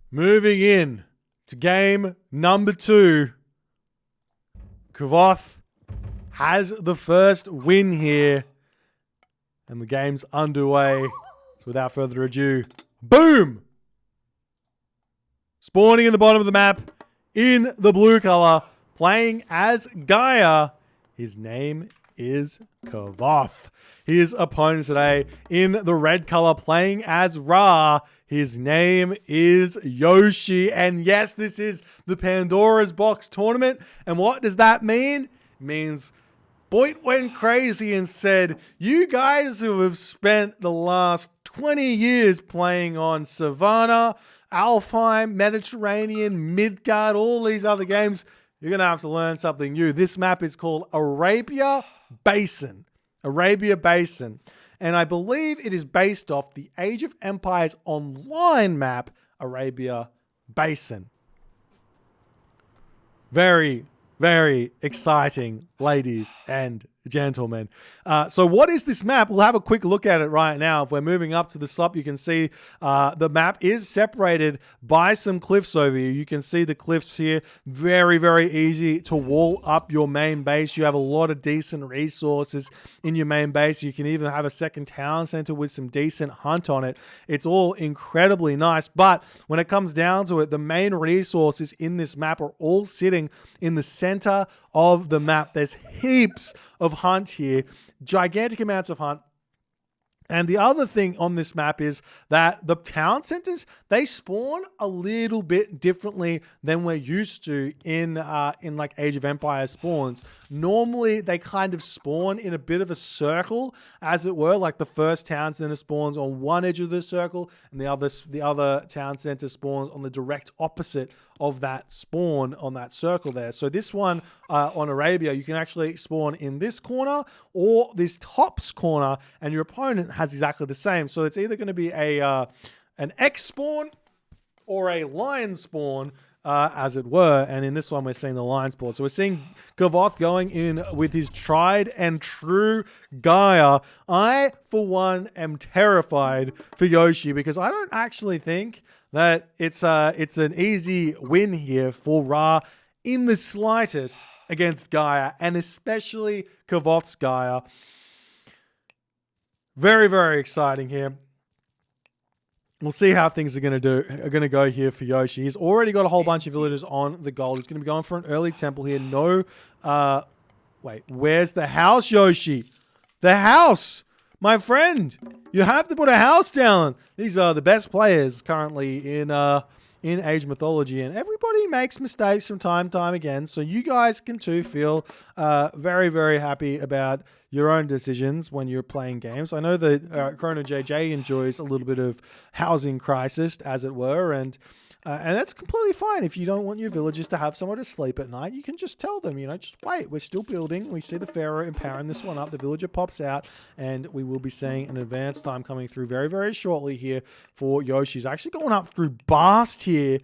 Moving in to game number 2. Kvoth has the first win here. And the game's underway. So without further ado, boom! Spawning in the bottom of the map in the blue color, playing as Gaia. His name is Kvoth. His opponent today in the red color, playing as Ra. His name is Yoshii. And yes, this is the Pandoras box tournament. And what does that mean? It means Boit went crazy and said, you guys who have spent the last 20 years playing on Savannah, Alfheim, Mediterranean, Midgard, all these other games, you're going to have to learn something new. This map is called Arabia Basin. Arabia Basin. And I believe it is based off the Age of Empires online map, Arabia Basin. Very, very exciting, ladies and gentlemen. So what is this map? We'll have a quick look at it right now. If we're moving up to the top, you can see the map is separated by some cliffs over here. You can see the cliffs here. Very, very easy to wall up your main base. You have a lot of decent resources in your main base. You can even have a second town center with some decent hunt on it. It's all incredibly nice. But when it comes down to it, the main resources in this map are all sitting in the center of the map. There's heaps of hunt here, gigantic amounts of hunt. And the other thing on this map is that the town centers, they spawn a little bit differently than we're used to in like Age of Empires spawns. Normally, they kind of spawn in a bit of a circle, as it were. Like the first town center spawns on one edge of the circle, and the other town center spawns on the direct opposite of that spawn on that circle there. So this one on Arabia, you can actually spawn in this corner or this tops corner, and your opponent has exactly the same. So it's either going to be an X spawn or a lion spawn, as it were. And in this one, we're seeing the lion spawn. So we're seeing Kvoth going in with his tried and true Gaia. I, for one, am terrified for Yoshii because I don't actually think that it's an easy win here for Ra in the slightest against Gaia, and especially Kvoth's Gaia. Very, very exciting here. We'll see how things are going to go here for Yoshii. He's already got a whole bunch of villagers on the gold. He's going to be going for an early temple here. No, wait, where's the house, Yoshii? The house! My friend, you have to put a house down. These are the best players currently in Age Mythology, and everybody makes mistakes from time to time again. So you guys can too feel very, very happy about your own decisions when you're playing games. I know that Chrono JJ enjoys a little bit of housing crisis, as it were, and that's completely fine. If you don't want your villagers to have somewhere to sleep at night, you can just tell them, just wait. We're still building. We see the Pharaoh empowering this one up. The villager pops out, and we will be seeing an advanced time coming through very, very shortly here for Yoshii. He's actually going up through Bast here.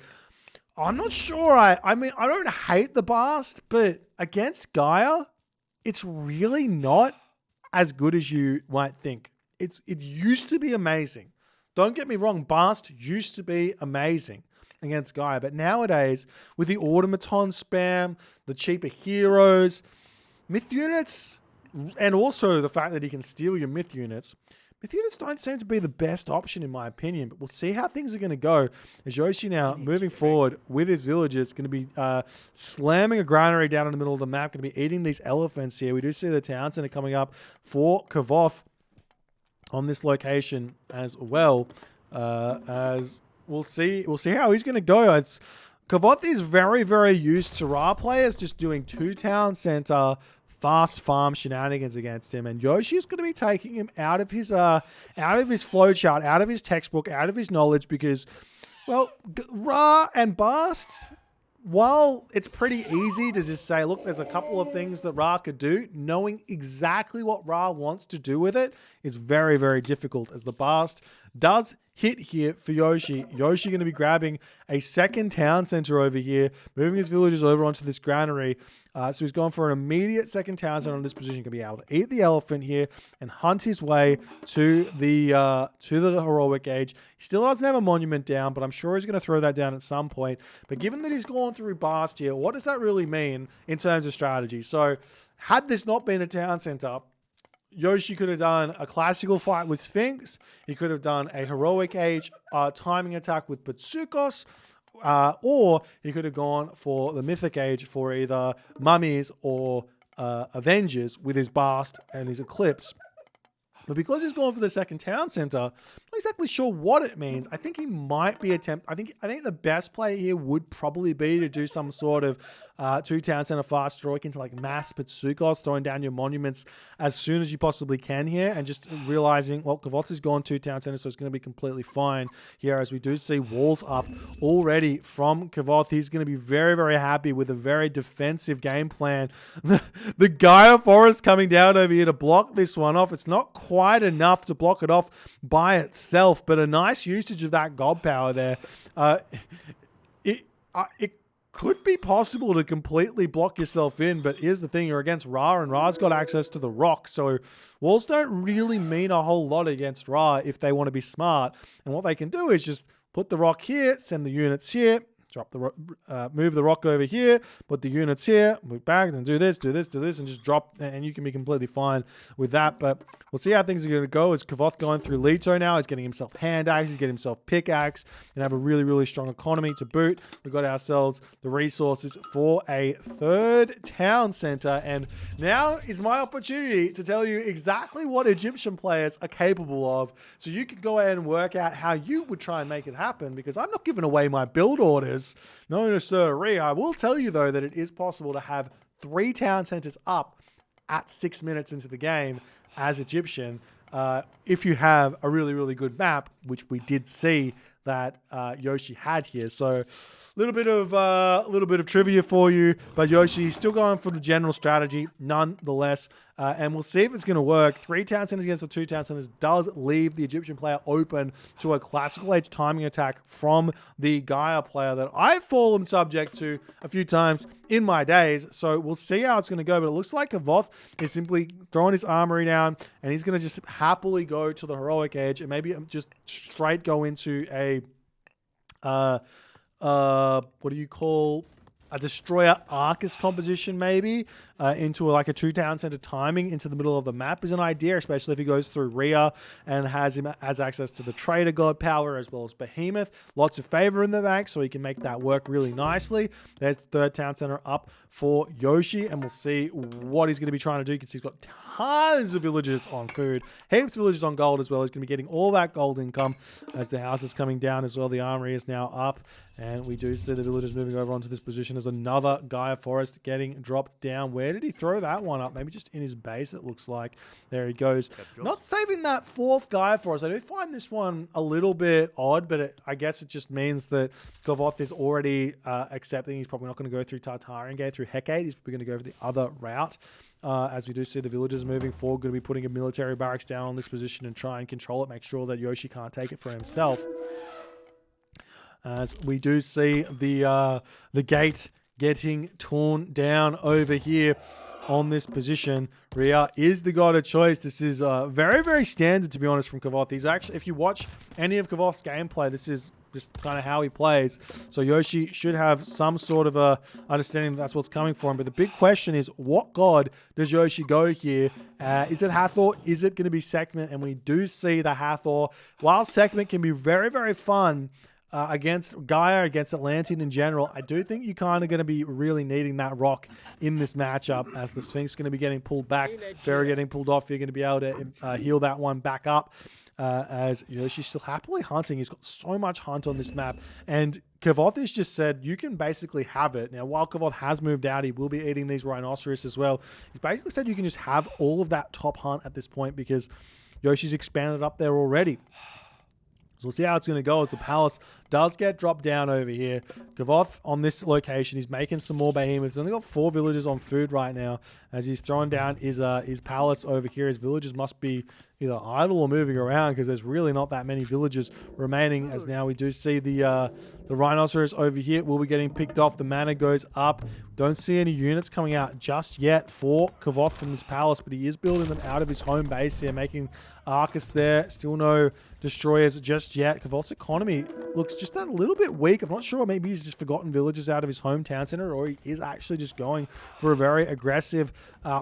I'm not sure. I mean, I don't hate the Bast, but against Gaia, it's really not as good as you might think. It used to be amazing. Don't get me wrong. Bast used to be amazing against Gaia, but nowadays with the automaton spam, the cheaper heroes, myth units, and also the fact that he can steal your myth units don't seem to be the best option in my opinion. But we'll see how things are going to go as Yoshii now moving forward with his villagers, going to be slamming a granary down in the middle of the map, going to be eating these elephants here. We do see the town center coming up for Kvoth on this location as well, as we'll see how he's going to go. Kvoth is very, very used to Ra players just doing 2 town center fast farm shenanigans against him, and Yoshii is going to be taking him out of his flowchart, out of his textbook, out of his knowledge, because, well, Ra and Bast, while it's pretty easy to just say, look, there's a couple of things that Ra could do, knowing exactly what Ra wants to do with it is very, very difficult, as the Bast does hit here for Yoshii. Yoshii going to be grabbing a second town center over here, moving his villagers over onto this granary. So he's going for an immediate second town center on this position. Going to be able to eat the elephant here and hunt his way to the heroic age. He still doesn't have a monument down, but I'm sure he's going to throw that down at some point. But given that he's gone through Bast here, what does that really mean in terms of strategy? So had this not been a town center, Yoshii could have done a classical fight with Sphinx. He could have done a heroic age timing attack with Butsuikos. Or he could have gone for the mythic age for either mummies or Avengers with his Bast and his Eclipse. But because he's going for the second town center, I'm not exactly sure what it means. I think he might be I think the best play here would probably be to do some sort of 2 town center fast heroic into like mass Butsuikos, throwing down your monuments as soon as you possibly can here, and just realizing, well, Kvoth has gone 2 town centers, so it's going to be completely fine here, as we do see walls up already from Kvoth. He's going to be very, very happy with a very defensive game plan. The Gaia Forest coming down over here to block this one off. It's not quite enough to block it off by itself, but a nice usage of that god power there. It could be possible to completely block yourself in, but here's the thing, you're against Ra, and Ra's got access to the rock, so walls don't really mean a whole lot against Ra if they want to be smart. And what they can do is just put the rock here, send the units here, drop the move the rock over here, put the units here, move back, and do this, and just drop, and you can be completely fine with that. But we'll see how things are going to go. As Kvoth going through Leto now, he's getting himself hand axe, he's getting himself pickaxe, and have a really, really strong economy to boot. We've got ourselves the resources for a 3rd town center, and now is my opportunity to tell you exactly what Egyptian players are capable of, so you can go ahead and work out how you would try and make it happen, because I'm not giving away my build orders. No, sir. I will tell you, though, that it is possible to have 3 town centers up at 6 minutes into the game as Egyptian, if you have a really, really good map, which we did see that Yoshii had here. So little bit of trivia for you, but Yoshii still going for the general strategy nonetheless, and we'll see if it's going to work. 3 town centers against the 2 town centers does leave the Egyptian player open to a classical age timing attack from the Gaia player that I've fallen subject to a few times in my days. So we'll see how it's going to go, but it looks like Kvoth is simply throwing his armory down, and he's going to just happily go to the heroic age and maybe just straight go into a what do you call a destroyer Arcus composition, maybe into like a 2 town center timing into the middle of the map is an idea, especially if he goes through Rhea and has access to the trader god power as well as Behemoth. Lots of favor in the bank, so he can make that work really nicely. There's the 3rd town center up for Yoshii, and we'll see what he's going to be trying to do, because he's got tons of villagers on food, heaps of villagers on gold as well. He's going to be getting all that gold income as the house is coming down as well. The armory is now up, and we do see the villagers moving over onto this position as another Gaia Forest getting dropped down. Where did he throw that one up? Maybe just in his base, it looks like. There he goes. Not saving that 4th Gaia Forest. I do find this one a little bit odd, but I guess it just means that Kvoth is already accepting he's probably not going to go through Tartarian Gate through Hecate. He's probably going to go for the other route. As we do see the villagers moving forward, going to be putting a military barracks down on this position and try and control it, make sure that Yoshii can't take it for himself. As we do see the gate getting torn down over here on this position. Rhea is the god of choice. This is very, very standard, to be honest, from Kvoth. He's actually, if you watch any of Kvoth's gameplay, this is just kind of how he plays. So Yoshii should have some sort of a understanding that that's what's coming for him. But the big question is, what god does Yoshii go here? Is it Hathor? Is it going to be Sekhmet? And we do see the Hathor. While Sekhmet can be very, very fun against Gaia, against Atlantean in general, I do think you're kind of going to be really needing that rock in this matchup, as the Sphinx is going to be getting pulled back, Pharaoh getting pulled off. You're going to be able to heal that one back up. As Yoshii's still happily hunting. He's got so much hunt on this map, and Kvoth has just said you can basically have it. Now, while Kvoth has moved out, he will be eating these rhinoceros as well. He's basically said you can just have all of that top hunt at this point, because Yoshii's expanded up there already. So we'll see how it's going to go as the palace does get dropped down over here. Kvoth on this location, he's making some more behemoths. He's only got 4 villagers on food right now, as he's throwing down his palace over here. His villagers must be either idle or moving around because there's really not that many villagers remaining. As now we do see the rhinoceros over here will be getting picked off. The mana goes up. Don't see any units coming out just yet for Kvoth from this palace, but he is building them out of his home base here, making Arcus there. Still no destroyers just yet. Kvoth's economy looks just a little bit weak. I'm not sure. Maybe he's just forgotten villages out of his hometown center, or he is actually just going for a very aggressive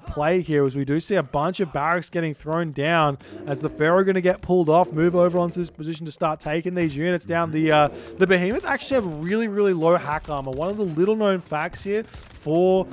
play here, as we do see a bunch of barracks getting thrown down as the Pharaoh going to get pulled off, move over onto this position to start taking these units down. The Behemoth actually have really, really low hack armor. One of the little known facts here for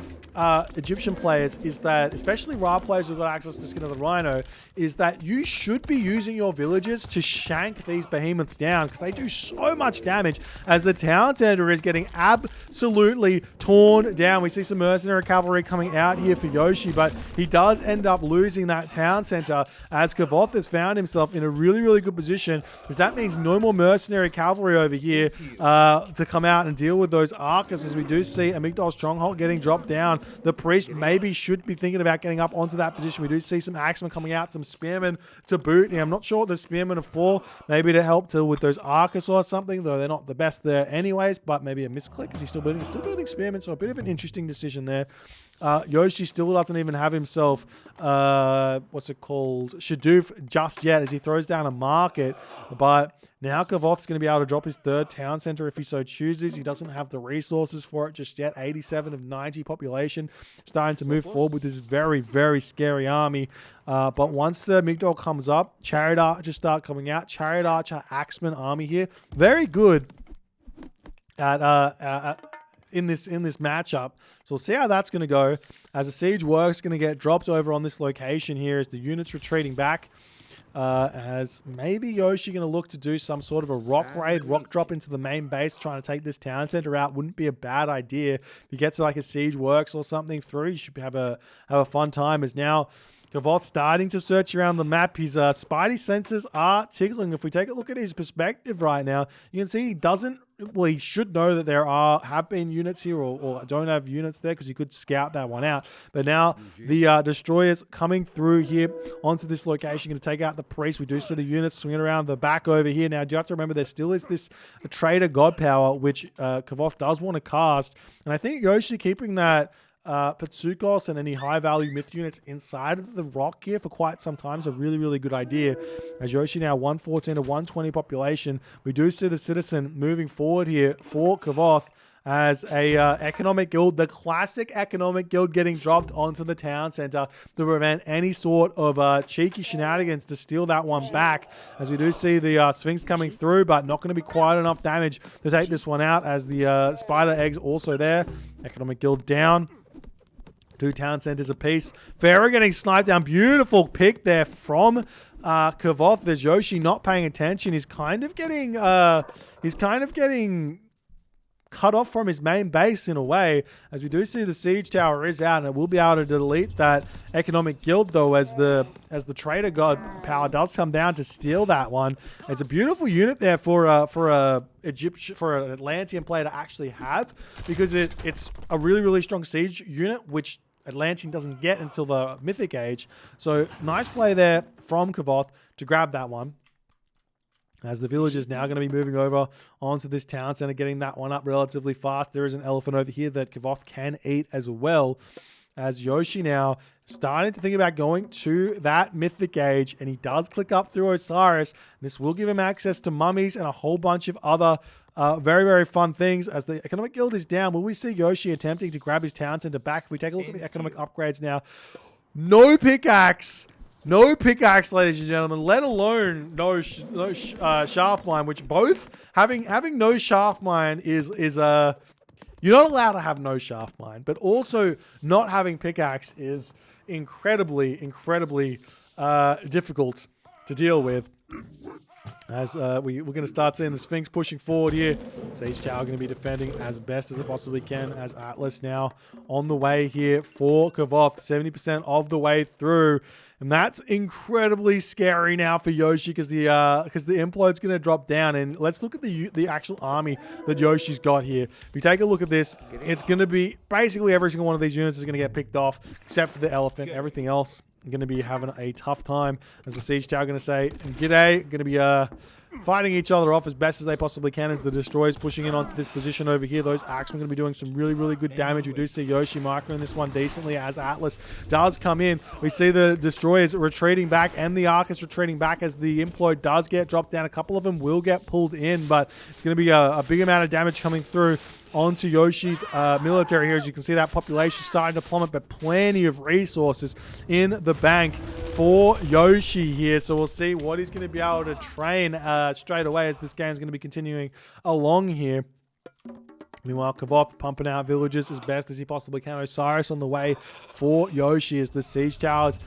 Egyptian players is that, especially Ra players who've got access to Skin of the Rhino, is that you should be using your villagers to shank these behemoths down because they do so much damage, as the town center is getting absolutely torn down. We see some mercenary cavalry coming out here for Yoshii, but he does end up losing that town center as Kvoth has found himself in a really, really good position, because that means no more mercenary cavalry over here to come out and deal with those Arcus, as we do see Amygdal's stronghold getting dropped down. The priest maybe should be thinking about getting up onto that position. We do see some axemen coming out, some spearmen to boot. I'm not sure what the spearmen are for. Maybe to help deal with those Arcus or something, though they're not the best there anyways, but maybe a misclick. Is he still building? He's still building spearmen, so a bit of an interesting decision there. Yoshii still doesn't even have himself, what's it called, Shadoof just yet, as he throws down a market. But now Kvoth's going to be able to drop his third town center if he so chooses. He doesn't have the resources for it just yet. 87 of 90 population, starting to move forward with this very, very scary army. But once the Migdol comes up, Chariot Archers start coming out. Chariot Archer Axeman army here, very good at in this matchup. So we'll see how that's going to go, as the siege work's going to get dropped over on this location here as the units retreating back. As maybe Yoshii going to look to do some sort of a rock raid, rock drop into the main base, trying to take this town center out. Wouldn't be a bad idea. If he gets like a siege works or something through, you should have a fun time. As now Kvoth starting to search around the map. His spidey senses are tickling. If we take a look at his perspective right now, you can see he doesn't, well, he should know that there have been units here, or don't have units there, because he could scout that one out. But now the destroyers coming through here onto this location, going to take out the priest. We do see the units swinging around the back over here. Now, do you have to remember there still is this traitor god power, which Kvoth does want to cast. And I think Yoshii keeping that Patsukos and any high-value myth units inside of the rock here for quite some time is a really, really good idea. As Yoshii now 114 to 120 population, we do see the citizen moving forward here for Kvoth as a economic guild, the classic economic guild, getting dropped onto the town center to prevent any sort of cheeky shenanigans to steal that one back. As we do see the Sphinx coming through, but not going to be quite enough damage to take this one out, as the spider eggs also there. Economic guild down. 2 town centers apiece. Pharaoh getting sniped down. Beautiful pick there from Kvoth. There's Yoshii not paying attention. He's kind of getting cut off from his main base in a way, as we do see the siege tower is out, and it will be able to delete that economic guild, though, as the traitor god power does come down to steal that one. It's a beautiful unit there for an Atlantean player to actually have, because it's a really, really strong siege unit, which Atlantean doesn't get until the Mythic Age. So nice play there from Kvoth to grab that one. As the village is now going to be moving over onto this town center, getting that one up relatively fast. There is an elephant over here that Kvoth can eat as well. As Yoshii now starting to think about going to that Mythic Age, and he does click up through Osiris. This will give him access to mummies and a whole bunch of other very, very fun things. As the economic guild is down, will we see Yoshii attempting to grab his town center back? If we take a look at the economic upgrades now, no pickaxe. No pickaxe, ladies and gentlemen, let alone no shaft mine, which both having no shaft mine is you're not allowed to have no shaft mine, but also not having pickaxe is incredibly difficult to deal with. As we're going to start seeing the Sphinx pushing forward here. Siege Tower going to be defending as best as it possibly can, as Atlas now on the way here for Kvoth, 70% of the way through. And that's incredibly scary now for Yoshii, because the implode's going to drop down. And let's look at the actual army that Yoshii's got here. If you take a look at this, it's going to be basically every single one of these units is going to get picked off, except for the elephant. Everything else going to be having a tough time, as the Siege Tower going to say, g'day, going to be fighting each other off as best as they possibly can as the Destroyers pushing in onto this position over here. Those Axemen going to be doing some really, really good damage. We do see Yoshii microing this one decently as Atlas does come in. We see the Destroyers retreating back and the Arcus retreating back as the Implode does get dropped down. A couple of them will get pulled in, but it's going to be a big amount of damage coming through onto Yoshii's military here. As you can see, that population starting to plummet, but plenty of resources in the bank for Yoshii here. So we'll see what he's going to be able to train straight away as this game's going to be continuing along here. Meanwhile, Kvoth pumping out villages as best as he possibly can. Osiris on the way for Yoshii as the Siege Towers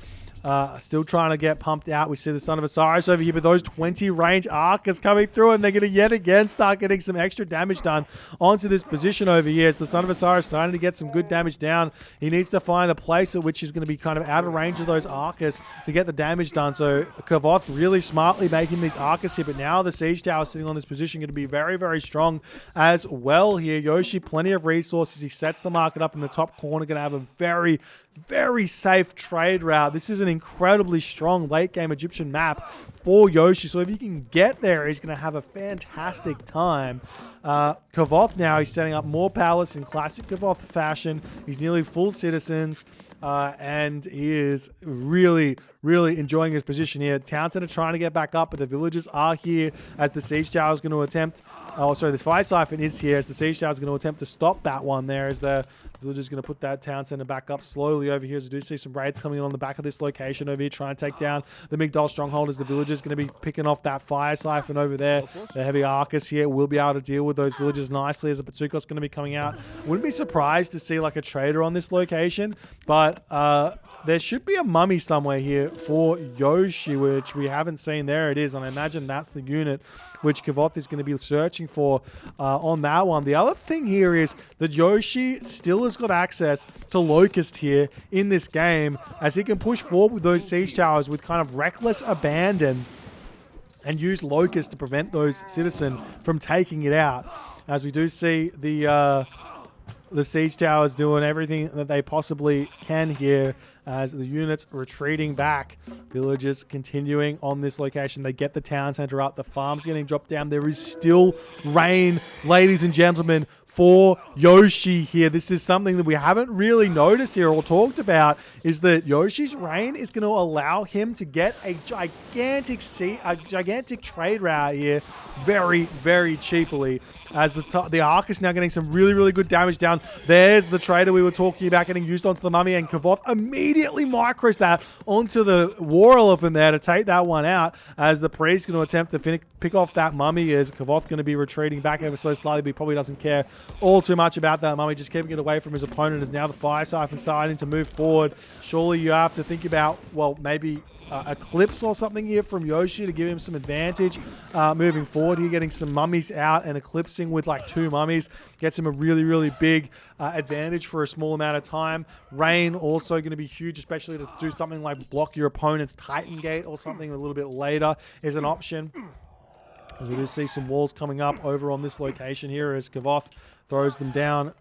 still trying to get pumped out. We see the Son of Osiris over here, but those 20 range Arcers coming through, and they're going to yet again start getting some extra damage done onto this position over here. As the Son of Osiris starting to get some good damage down, he needs to find a place at which he's going to be kind of out of range of those Arcers to get the damage done. So Kvoth really smartly making these Arcers here, but now the Siege Tower sitting on this position going to be very, very strong as well here. Yoshii, plenty of resources. He sets the market up in the top corner, going to have a very, very safe trade route. This is an incredibly strong late game Egyptian map for Yoshii, so if he can get there, he's going to have a fantastic time. Kvoth now, he's setting up more palace in classic Kvoth fashion. He's nearly full citizens, and he is really, really enjoying his position here. Town Center trying to get back up, but the villagers are here as the Siege Tower is going to attempt. Oh, sorry, this Fire Siphon is here as the Siege Tower is going to attempt to stop that one there, as the villagers going to put that Town Center back up slowly over here. As we do see some raids coming in on the back of this location over here, trying to take down the Migdol Stronghold, as the villagers going to be picking off that Fire Siphon over there. The heavy Arcus here will be able to deal with those villagers nicely as the Patsukos going to be coming out. Wouldn't be surprised to see like a trader on this location, but there should be a mummy somewhere here for Yoshii, which we haven't seen. There it is, and I imagine that's the unit which Kvoth is going to be searching for on that one. The other thing here is that Yoshii still has got access to Locust here in this game, as he can push forward with those Siege Towers with kind of reckless abandon and use Locust to prevent those citizens from taking it out. As we do see the Siege Towers doing everything that they possibly can here as the units retreating back. Villagers continuing on this location. They get the town center up. The farm's getting dropped down. There is still rain, ladies and gentlemen, for Yoshii here. This is something that we haven't really noticed here or talked about, is that Yoshii's reign is going to allow him to get a gigantic trade route here very, very cheaply, as the Ark is now getting some really, really good damage down. There's the trader we were talking about getting used onto the mummy, and Kvoth immediately micros that onto the war elephant there to take that one out, as the priest is going to attempt to pick off that mummy, as Kvoth going to be retreating back ever so slightly, but he probably doesn't care all too much about that mummy, just keeping it away from his opponent, as now the Fire Siphon starting to move forward. Surely you have to think about, well, maybe Eclipse or something here from Yoshii to give him some advantage moving forward here, getting some mummies out and eclipsing with like 2 mummies gets him a really, really big advantage for a small amount of time. Rain also going to be huge, especially to do something like block your opponent's Titan Gate or something a little bit later is an option. As we do see some walls coming up over on this location here, as Kvoth throws them down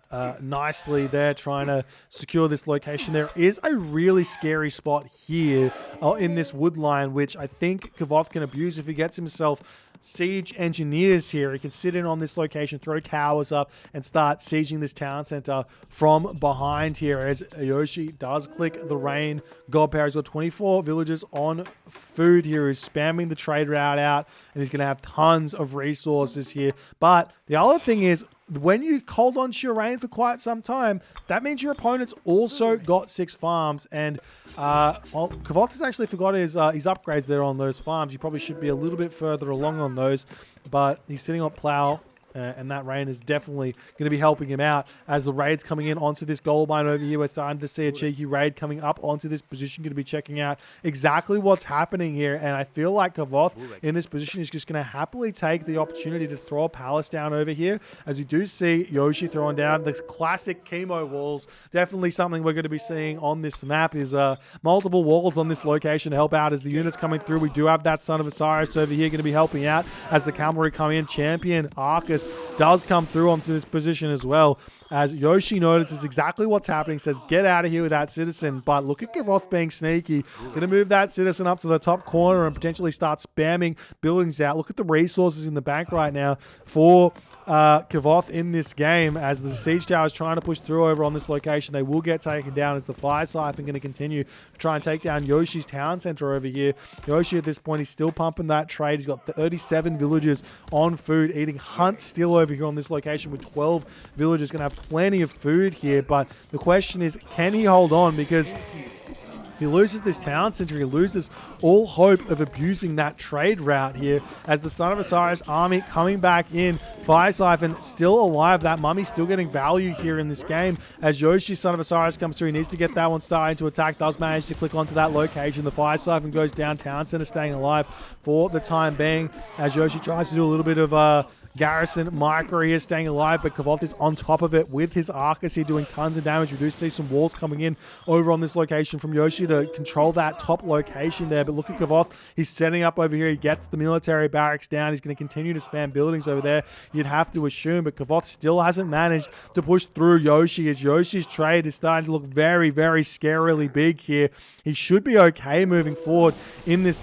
nicely there, trying to secure this location. There is a really scary spot here in this wood line, which I think Kvoth can abuse if he gets himself siege engineers here. He can sit in on this location, throw towers up, and start sieging this town center from behind here, as Yoshii does click the rain god power. He's got 24 villagers on food here. He's spamming the trade route out, and he's going to have tons of resources here. But the other thing is, when you hold on to your rain for quite some time, that means your opponent's also got 6 farms. And Kvoth has actually forgot his upgrades there on those farms. You probably should be a little bit further along on those, but he's sitting on plow. And that rain is definitely going to be helping him out as the raid's coming in onto this gold mine over here. We're starting to see a cheeky raid coming up onto this position, going to be checking out exactly what's happening here. And I feel like Kvoth in this position is just going to happily take the opportunity to throw a palace down over here, as we do see Yoshii throwing down the classic chemo walls. Definitely something we're going to be seeing on this map is multiple walls on this location to help out as the units coming through. We do have that Son of Osiris over here going to be helping out as the cavalry come in. Champion Arcus does come through onto this position as well. as Yoshii notices exactly what's happening, says, get out of here with that citizen. But look at Kvoth being sneaky. Going to move that citizen up to the top corner and potentially start spamming buildings out. Look at the resources in the bank right now for Kvoth in this game, as the siege tower is trying to push through over on this location. They will get taken down as the fire siphon going to continue to try and take down Yoshii's town center over here. Yoshii at this point, he's still pumping that trade. He's got 37 villagers on food, eating hunt still over here on this location with 12 villagers. Going to have plenty of food here, but the question is, can he hold on? Because he loses this town center, he loses all hope of abusing that trade route here, as the Son of Osiris army coming back in. Fire Siphon still alive. That mummy's still getting value here in this game. As Yoshii, Son of Osiris, comes through, he needs to get that one starting to attack. Does manage to click onto that location. The Fire Siphon goes down. Town center staying alive for the time being, as Yoshii tries to do a little bit of garrison micro here, staying alive, but Kvoth is on top of it with his Arcus here, doing tons of damage. We do see some walls coming in over on this location from Yoshii to control that top location there, but look at Kvoth. He's setting up over here. He gets the military barracks down. He's going to continue to spam buildings over there, you'd have to assume, but Kvoth still hasn't managed to push through Yoshii, as Yoshii's trade is starting to look very, very scarily big here. He should be okay moving forward in this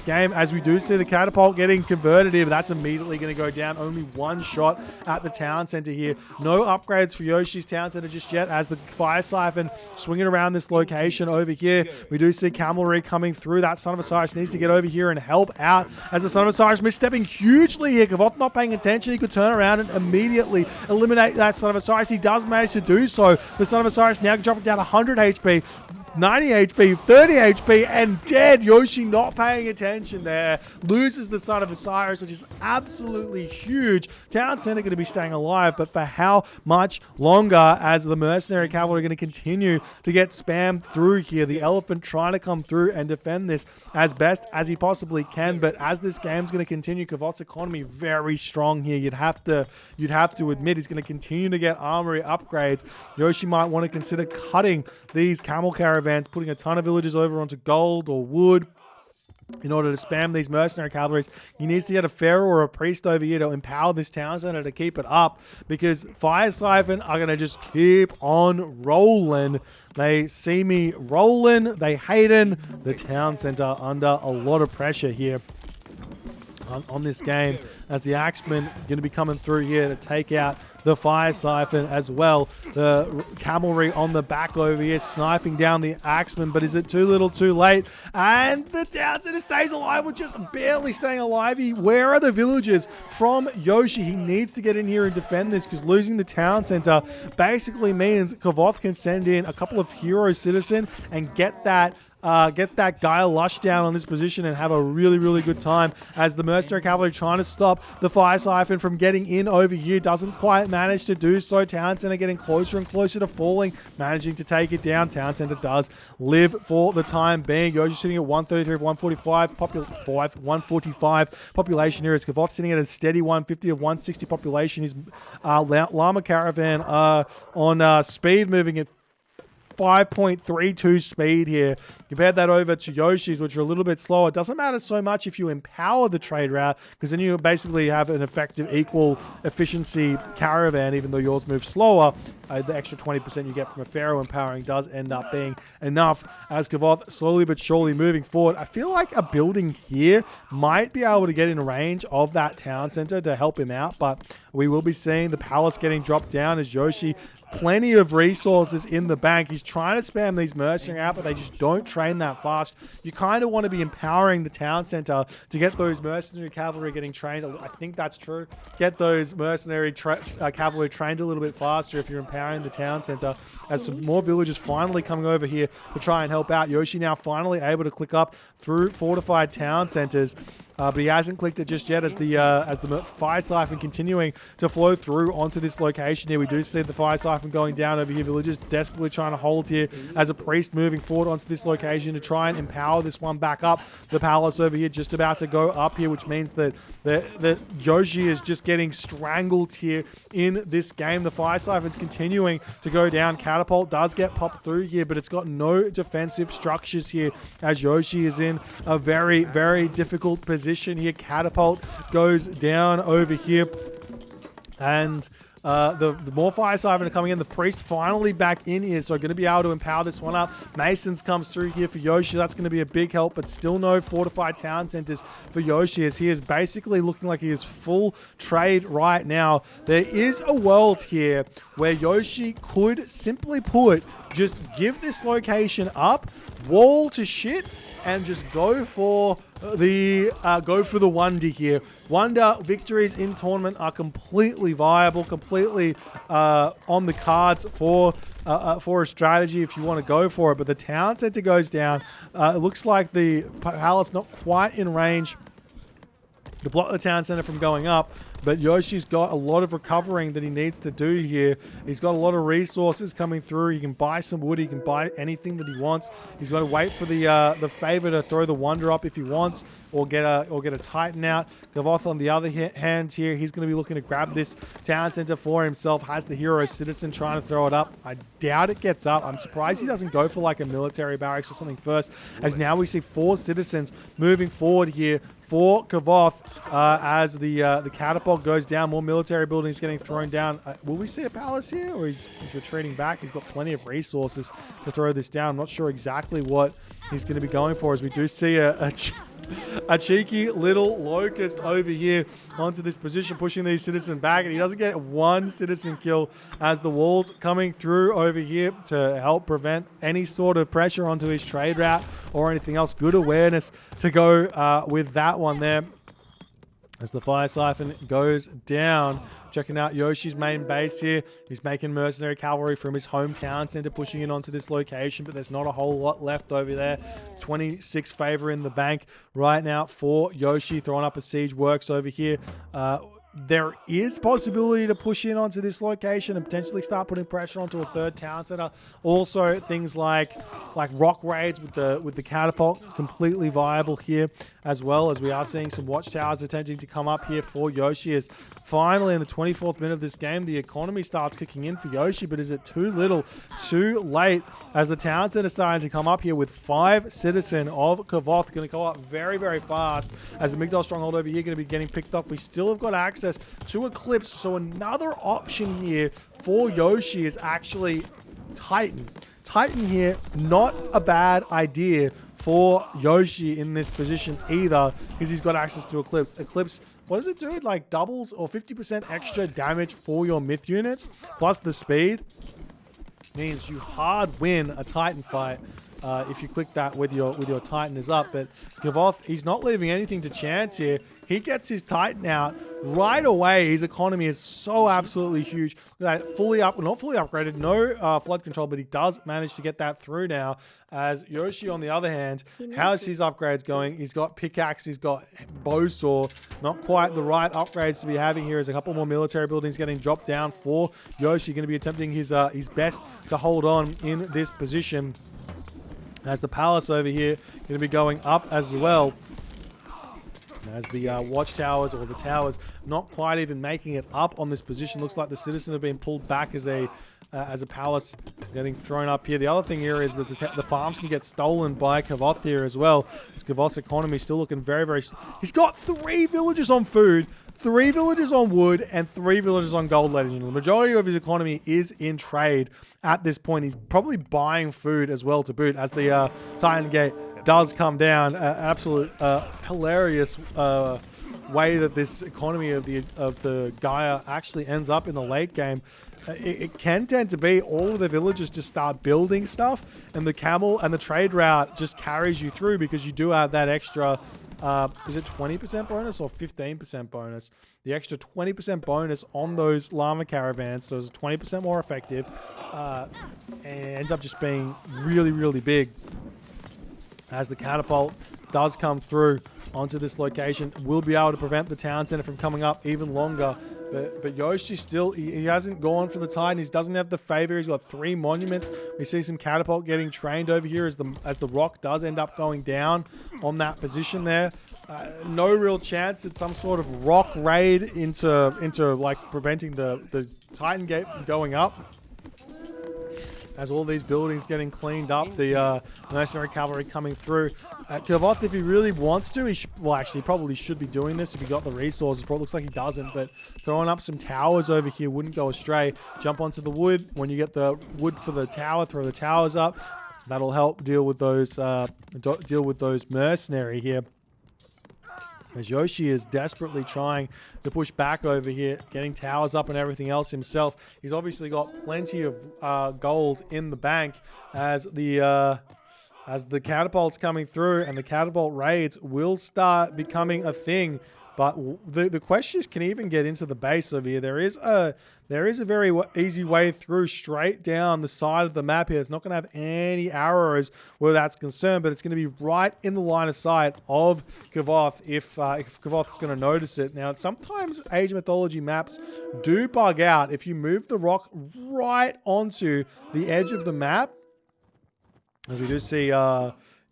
game, as we do see the catapult getting converted here, but that's immediately going to go down. Only one shot at the town center here. No upgrades for Yoshii's town center just yet, as the fire siphon swinging around this location over here. We do see cavalry coming through. That Son of Osiris needs to get over here and help out, as the Son of Osiris misstepping hugely here. Kvoth not paying attention. He could turn around and immediately eliminate that Son of Osiris. He does manage to do so. The Son of Osiris now dropping down 100 HP. 90 HP, 30 HP, and dead. Yoshii not paying attention there. Loses the Son of Osiris, which is absolutely huge. Town center going to be staying alive, but for how much longer, as the mercenary cavalry are going to continue to get spammed through here. The elephant trying to come through and defend this as best as he possibly can, but as this game's going to continue, Kvoth's economy very strong here. You'd have to admit he's going to continue to get armory upgrades. Yoshii might want to consider cutting these camel caravans, putting a ton of villagers over onto gold or wood in order to spam these mercenary cavalries. He needs to get a pharaoh or a priest over here to empower this town center to keep it up, because Fire Siphon are going to just keep on rolling. They see me rolling. They hating the town center under a lot of pressure here on this game, as the Axemen going to be coming through here to take out the Fire Siphon as well. The cavalry on the back over here sniping down the Axemen, but is it too little too late? And the town center stays alive with just barely staying alive. Where are the villagers from Yoshii? He needs to get in here and defend this, because losing the town center basically means Kvoth can send in a couple of hero citizen and get that Guile Lush down on this position and have a really, really good time, as the mercenary cavalry trying to stop the Fire Siphon from getting in over here. Doesn't quite manage to do so. Town center getting closer and closer to falling, managing to take it down. Town center does live for the time being. Yoshii sitting at 133 of 145 population here. As Kvoth sitting at a steady 150 of 160 population. His llama caravan on speed moving at 5.32 speed here. Compare that over to Yoshii's, which are a little bit slower. It doesn't matter so much if you empower the trade route, because then you basically have an effective equal efficiency caravan, even though yours moves slower. The extra 20% you get from a pharaoh empowering does end up being enough, as Kvoth slowly but surely moving forward. I feel like a building here might be able to get in range of that town center to help him out, but we will be seeing the palace getting dropped down, as Yoshii, plenty of resources in the bank. He's trying to spam these mercenaries out, but they just don't train that fast. You kind of want to be empowering the town center to get those mercenary cavalry getting trained. I think that's true. Get those mercenary cavalry trained a little bit faster if you're empowering the town center, as some more villagers finally coming over here to try and help out. Yoshii now finally able to click up through fortified town centers. But he hasn't clicked it just yet, as the Fire Siphon continuing to flow through onto this location here. We do see the Fire Siphon going down over here. Villagers desperately trying to hold here, as a priest moving forward onto this location to try and empower this one back up. The palace over here just about to go up here, which means that Yoshii is just getting strangled here in this game. The Fire Siphon's continuing to go down. Catapult does get popped through here, but it's got no defensive structures here, as Yoshii is in a very, very difficult position here. Catapult goes down over here, and The more fire siphon are coming in. The priest finally back in here, so going to be able to empower this one up. Masons comes through here for Yoshii. That's going to be a big help, but still no fortified town centers for Yoshii, as he is basically looking like he is full trade right now. There is a world here where Yoshii could simply put, just give this location up, wall to shit, and just go for the wonder here. Wonder victories in tournament are completely viable, completely on the cards for a strategy if you want to go for it. But the town center goes down. It looks like the palace not quite in range to block the town center from going up. But Yoshi's got a lot of recovering that he needs to do here. He's got a lot of resources coming through. He can buy some wood. He can buy anything that he wants. He's got to wait for the favor to throw the wonder up if he wants, or get a titan out. Kvoth on the other hand here, he's going to be looking to grab this town center for himself. Has the hero citizen trying to throw it up. I doubt it gets up. I'm surprised he doesn't go for like a military barracks or something first, as now we see 4 citizens moving forward here for Kvoth as the catapult goes down. More military buildings getting thrown down. Will we see a palace here, or he's retreating back? He's got plenty of resources to throw this down. I'm not sure exactly what he's going to be going for, as we do see a cheeky little locust over here onto this position, pushing these citizens back, and he doesn't get one citizen kill, as the walls coming through over here to help prevent any sort of pressure onto his trade route or anything else. Good awareness to go with that one there, as the fire siphon goes down. Checking out Yoshi's main base here. He's making mercenary cavalry from his hometown center, pushing in onto this location, but there's not a whole lot left over there. 26 favor in the bank right now for Yoshii, throwing up a siege works over here. There is possibility to push in onto this location and potentially start putting pressure onto a third town center. Also, things like rock raids with the catapult, completely viable here, as well, as we are seeing some watchtowers attempting to come up here for Yoshii. As finally in the 24th minute of this game, the economy starts kicking in for Yoshii, but is it too little, too late, as the town center starting to come up here with 5 citizen of Kvoth, going to go up very, very fast, as the Migdal stronghold over here going to be getting picked up. We still have got access to Eclipse, so another option here for Yoshii is actually Titan. Titan here, not a bad idea for Yoshii in this position either, because he's got access to Eclipse. Eclipse, what does it do? It like doubles or 50% extra damage for your myth units, plus the speed. Means you hard win a Titan fight if you click that with your Titan is up. But Kvoth, he's not leaving anything to chance here. He gets his Titan out right away. His economy is so absolutely huge. Look at that, not fully upgraded, no flood control, but he does manage to get that through now. As Yoshii, on the other hand, how's his upgrades going? He's got pickaxe, he's got bowsaw. Not quite the right upgrades to be having here, as a couple more military buildings getting dropped down for Yoshii. Going to be attempting his best to hold on in this position, as the palace over here going to be going up as well, as the watchtowers, or the towers, not quite even making it up on this position. Looks like the citizens have been pulled back as a palace getting thrown up here. The other thing here is that the farms can get stolen by Kvoth here as well. Kvoth's economy still looking very, very... He's got 3 villages on food, 3 villages on wood, and 3 villages on gold, ladies and gentlemen. The majority of his economy is in trade at this point. He's probably buying food as well to boot, as the Titan Gate does come down. Absolute hilarious way that this economy of the Gaia actually ends up in the late game. It can tend to be all of the villagers just start building stuff, and the camel and the trade route just carries you through, because you do have that extra, is it 20% bonus or 15% bonus? The extra 20% bonus on those llama caravans, so it's 20% more effective, and ends up just being really, really big, as the catapult does come through onto this location. Will be able to prevent the town center from coming up even longer. But Yoshii still, he hasn't gone for the Titan. He doesn't have the favor. He's got 3 monuments. We see some catapult getting trained over here as the rock does end up going down on that position there. No real chance at some sort of rock raid into like preventing the Titan Gate from going up, as all these buildings getting cleaned up, the mercenary cavalry coming through. Kvoth, if he really wants to, well, actually, he probably should be doing this if he got the resources. But it looks like he doesn't. But throwing up some towers over here wouldn't go astray. Jump onto the wood. When you get the wood for the tower, throw the towers up. That'll help deal with those mercenary here. As Yoshii is desperately trying to push back over here, getting towers up and everything else himself. He's obviously got plenty of gold in the bank as the catapults coming through, and the catapult raids will start becoming a thing. But the question is, can he even get into the base over here? There is a very easy way through straight down the side of the map here. It's not going to have any arrows where that's concerned, but it's going to be right in the line of sight of Kvoth if Kvoth is going to notice it. Now, sometimes Age of Mythology maps do bug out. If you move the rock right onto the edge of the map, as we do see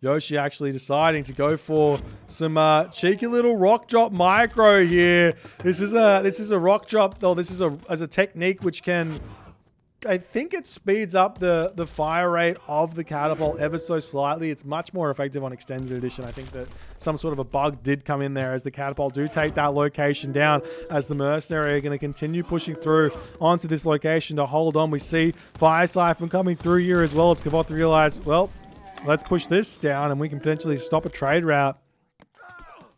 Yoshii actually deciding to go for some cheeky little rock drop micro here. This is a rock drop, though. This is a technique which can, I think it speeds up the fire rate of the catapult ever so slightly. It's much more effective on Extended Edition. I think that some sort of a bug did come in there as the catapult do take that location down, as the mercenary are going to continue pushing through onto this location to hold on. We see Fire Siphon coming through here as well, as Kvoth realized, well, let's push this down and we can potentially stop a trade route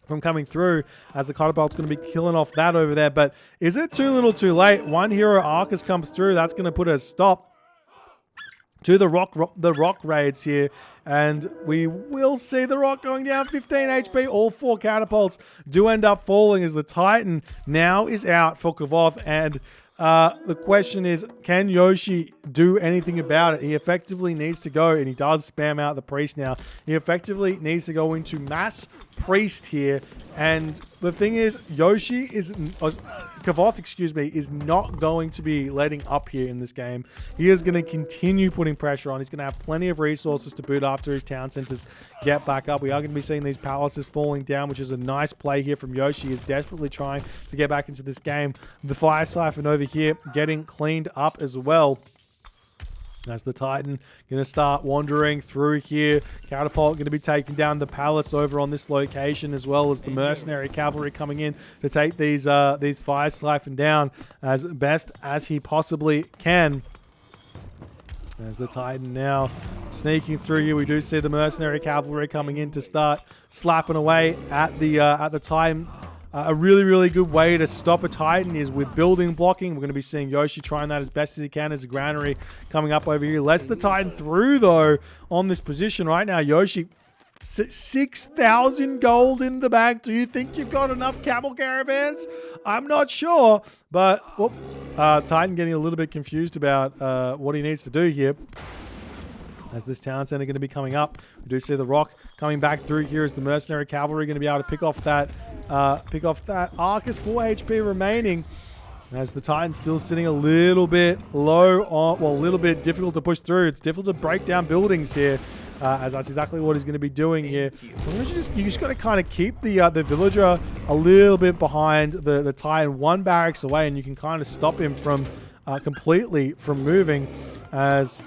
from coming through, as the catapult's going to be killing off that over there. But is it too little too late? One hero Arcus comes through. That's going to put a stop to the rock raids here. And we will see the rock going down 15 HP. All 4 catapults do end up falling as the Titan now is out for Kvoth. And the question is, can Yoshii do anything about it? He effectively needs to go, and he does spam out the priest now. He effectively needs to go into mass priest here. And the thing is, Kvoth, is not going to be letting up here in this game. He is going to continue putting pressure on. He's going to have plenty of resources to boot after his town centers get back up. We are going to be seeing these palaces falling down, which is a nice play here from Yoshii. He is desperately trying to get back into this game. The Fire Siphon over here getting cleaned up as well, as the Titan going to start wandering through here. Catapult going to be taking down the palace over on this location, as well as the mercenary cavalry coming in to take these Fire Siphon down as best as he possibly can. As the Titan now sneaking through here, we do see the mercenary cavalry coming in to start slapping away at the Titan. A really, really good way to stop a Titan is with building blocking. We're going to be seeing Yoshii trying that as best as he can as a granary coming up over here. Lets the Titan through, though, on this position right now. Yoshii, 6,000 gold in the bag. Do you think you've got enough camel caravans? I'm not sure. But, Titan getting a little bit confused about what he needs to do here, as this town center going to be coming up. We do see the rock coming back through here, as the mercenary cavalry going to be able to pick off that Arcus. 4 HP remaining, as the Titan's still sitting a little bit low on, well, a little bit difficult to push through. It's difficult to break down buildings here, as that's exactly what he's going to be doing here. So you just got to kind of keep the villager a little bit behind the Titan, 1 barracks away, and you can kind of stop him from completely from moving, as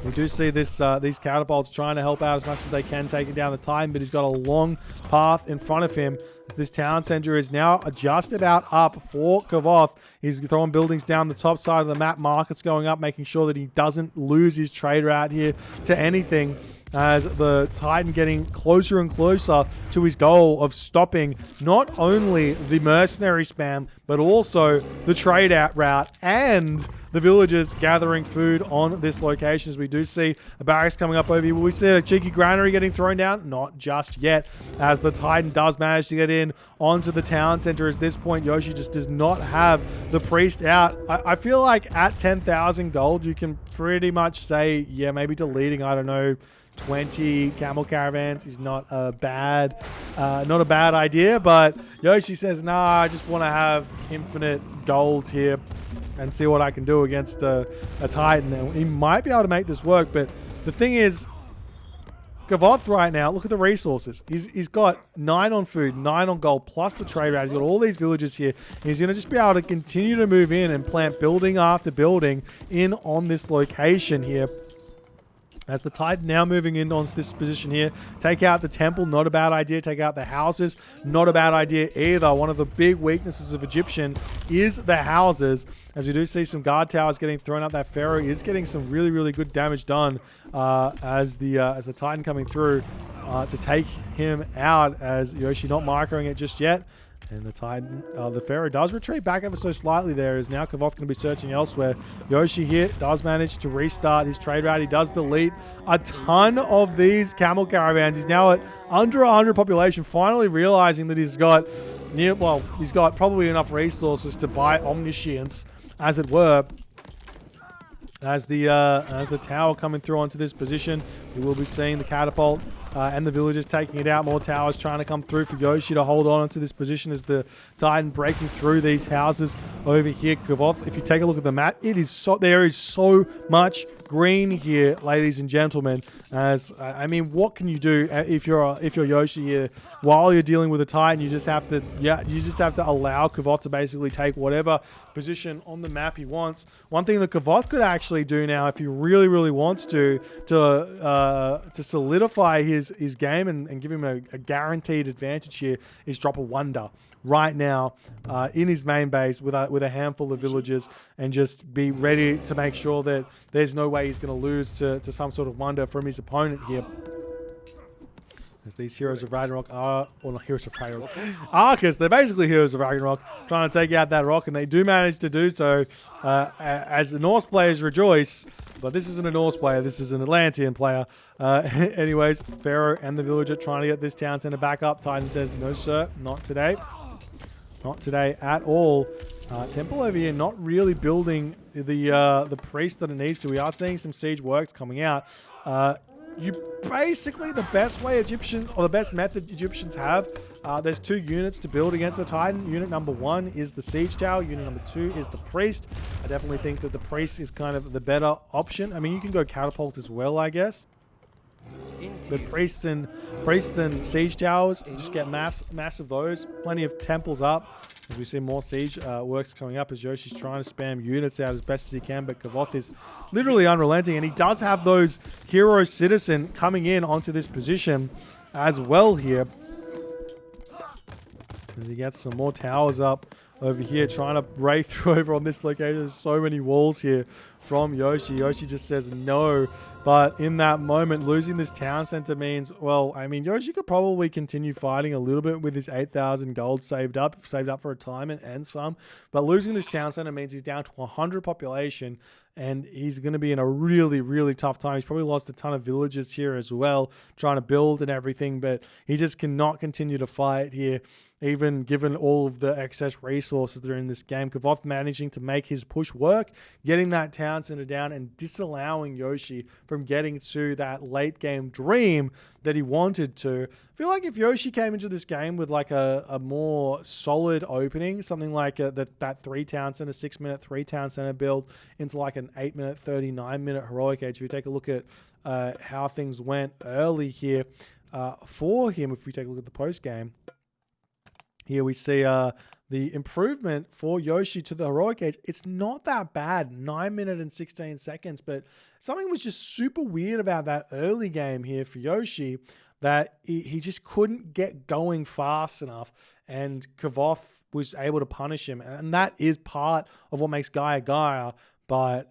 we do see these catapults trying to help out as much as they can, taking down the Titan, but he's got a long path in front of him. This town center is now just about up for Kvoth. He's throwing buildings down the top side of the map. Markets going up, making sure that he doesn't lose his trade route here to anything, as the Titan getting closer and closer to his goal of stopping not only the mercenary spam, but also the trade out route and the villagers gathering food on this location. As we do see a barracks coming up over here. Will we see a cheeky granary getting thrown down? Not just yet, as the Titan does manage to get in onto the town center. At this point, Yoshii just does not have the priest out. I feel like at 10,000 gold, you can pretty much say, yeah, maybe deleting, I don't know, 20 camel caravans is not a bad idea. But Yoshii says, nah, I just want to have infinite gold here and see what I can do against a Titan. And he might be able to make this work, but the thing is, Kvoth right now, look at the resources. He's got 9 on food, 9 on gold, plus the trade route. He's got all these villages here. He's going to just be able to continue to move in and plant building after building in on this location here. As the Titan now moving in on this position here. Take out the temple, not a bad idea. Take out the houses, not a bad idea either. One of the big weaknesses of Egyptian is the houses. As we do see some guard towers getting thrown up, that Pharaoh is getting some really, really good damage done as the Titan coming through to take him out, as Yoshii not microing it just yet. And the Titan, the Pharaoh does retreat back ever so slightly there, as now Kvoth going to be searching elsewhere. Yoshii here does manage to restart his trade route. He does delete a ton of these camel caravans. He's now at under 100 population, finally realizing that he's got he's got probably enough resources to buy omniscience, as it were. As the tower coming through onto this position, we will be seeing the catapult and the villagers taking it out. More towers trying to come through for Yoshii to hold on to this position as the Titan breaking through these houses over here. Kvoth, if you take a look at the map, there is so much green here, ladies and gentlemen. As I mean, what can you do if you're Yoshii here? While you're dealing with a Titan, you just have to allow Kvoth to basically take whatever position on the map he wants. One thing that Kvoth could actually do now, if he really, really wants to solidify his game and give him a guaranteed advantage here, is drop a wonder right now in his main base with a handful of villagers, and just be ready to make sure that there's no way he's going to lose to some sort of wonder from his opponent here. As these heroes of Ragnarok are, or not heroes of Ragnarok, Arcus, they're basically heroes of Ragnarok, trying to take out that rock, and they do manage to do so as the Norse players rejoice. But this isn't a Norse player, this is an Atlantean player. Anyways, Pharaoh and the villager trying to get this town center back up. Titan says, no sir, not today. Not today at all. Temple over here not really building the priest that it needs to. We are seeing some siege works coming out. Basically the best way the best method Egyptians have, there's 2 units to build against the Titan. Unit number 1 is the siege tower. Unit number 2 is the priest. I definitely think that the priest is kind of the better option. I mean, you can go catapult as well, I guess. The priests and siege towers, just get mass of those. Plenty of temples up. As we see more siege works coming up, as Yoshii's trying to spam units out as best as he can, but Kvoth is literally unrelenting, and he does have those hero citizen coming in onto this position as well here. As he gets some more towers up over here, trying to break through over on this location. There's so many walls here from Yoshii. Yoshii just says no. But in that moment, losing this town center means, well, I mean, Yoshii could probably continue fighting a little bit with his 8,000 gold saved up for retirement and some. But losing this town center means he's down to 100 population, and he's going to be in a really, really tough time. He's probably lost a ton of villages here as well, trying to build and everything, but he just cannot continue to fight here, even given all of the excess resources that are in this game. Kvoth managing to make his push work, getting that town center down, and disallowing Yoshii from getting to that late game dream that he wanted to. I feel like if Yoshii came into this game with like a more solid opening, something like that 3 town center, 6-minute 3 town center build into like an 8-minute, 39-minute heroic age. If we take a look at how things went early here for him, if we take a look at the post game, here we see the improvement for Yoshii to the heroic age. It's not that bad, 9 minutes and 16 seconds, but something was just super weird about that early game here for Yoshii, that he just couldn't get going fast enough, and Kvoth was able to punish him. And that is part of what makes Gaia Gaia, but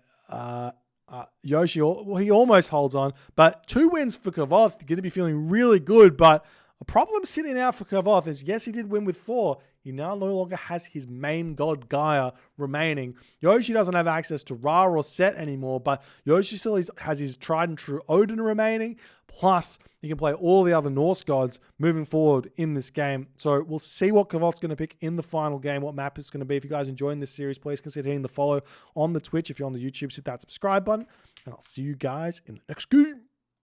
Yoshii, well, he almost holds on, but 2 wins for Kvoth, going to be feeling really good. But a problem sitting out for Kvoth is, yes, he did win with Thor. He now no longer has his main god Gaia remaining. Yoshii doesn't have access to Ra or Set anymore, but Yoshii still has his tried and true Odin remaining. Plus, he can play all the other Norse gods moving forward in this game. So we'll see what Kvoth's going to pick in the final game, what map it's going to be. If you guys are enjoying this series, please consider hitting the follow on the Twitch. If you're on the YouTube, hit that subscribe button, and I'll see you guys in the next game.